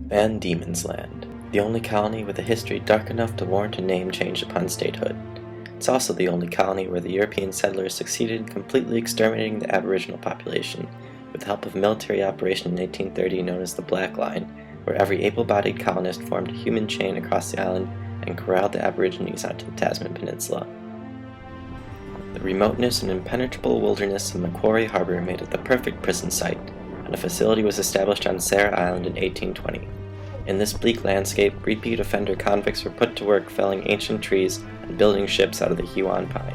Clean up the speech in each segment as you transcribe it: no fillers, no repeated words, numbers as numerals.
Van Diemen's Land, the only colony with a history dark enough to warrant a name change upon statehood. It's also the only colony where the European settlers succeeded in completely exterminating the Aboriginal population, with the help of a military operation in 1830 known as the Black Line, where every able-bodied colonist formed a human chain across the island and corralled the Aborigines onto the Tasman Peninsula. The remoteness and impenetrable wilderness of Macquarie Harbour made it the perfect prison site, and a facility was established on Sarah Island in 1820. In this bleak landscape, repeat offender convicts were put to work felling ancient trees and building ships out of the Huon pine.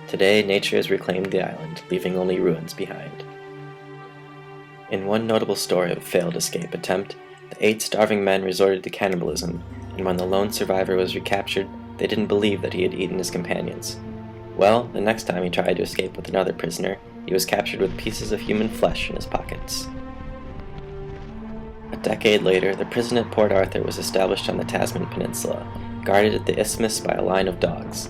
Today, nature has reclaimed the island, leaving only ruins behind. In one notable story of a failed escape attempt, the 8 starving men resorted to cannibalism, and when the lone survivor was recaptured, they didn't believe that he had eaten his companions. Well, the next time he tried to escape with another prisoner, he was captured with pieces of human flesh in his pockets. A decade later, the prison at Port Arthur was established on the Tasman Peninsula, guarded at the isthmus by a line of dogs.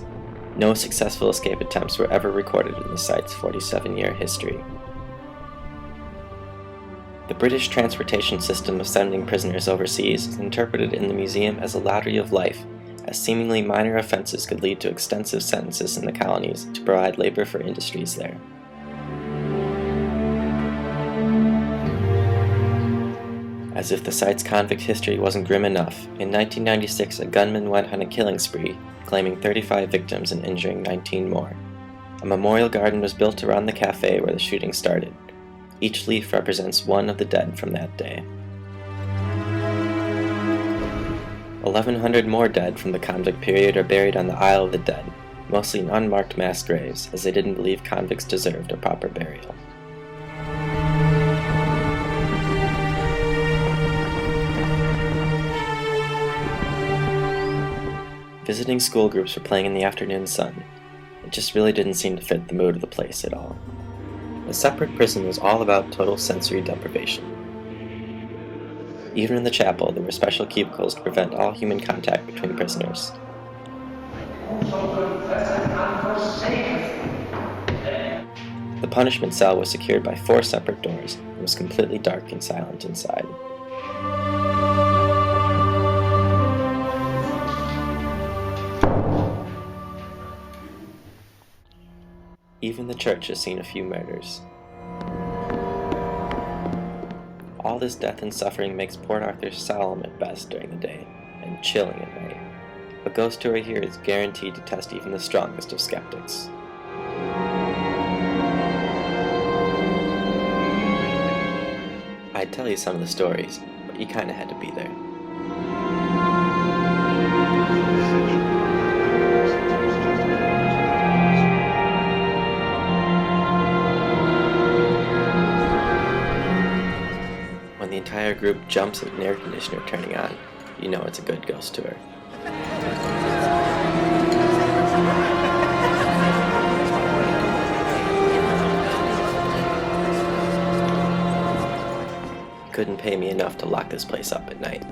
No successful escape attempts were ever recorded in the site's 47-year history. The British transportation system of sending prisoners overseas is interpreted in the museum as a lottery of life, as seemingly minor offenses could lead to extensive sentences in the colonies to provide labor for industries there. As if the site's convict history wasn't grim enough, in 1996 a gunman went on a killing spree, claiming 35 victims and injuring 19 more. A memorial garden was built around the cafe where the shooting started. Each leaf represents one of the dead from that day. 1,100 more dead from the convict period are buried on the Isle of the Dead, mostly in unmarked mass graves, as they didn't believe convicts deserved a proper burial. Visiting school groups were playing in the afternoon sun. It just really didn't seem to fit the mood of the place at all. The separate prison was all about total sensory deprivation. Even in the chapel, there were special cubicles to prevent all human contact between prisoners. The punishment cell was secured by 4 separate doors and was completely dark and silent inside. Even the church has seen a few murders. All this death and suffering makes Port Arthur solemn at best during the day, and chilling at night. A ghost tour here is guaranteed to test even the strongest of skeptics. I'd tell you some of the stories, but you kinda had to be there. When the entire group jumps at an air conditioner turning on, you know it's a good ghost tour. Couldn't pay me enough to lock this place up at night.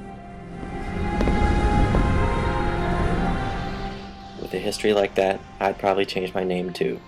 With a history like that, I'd probably change my name too.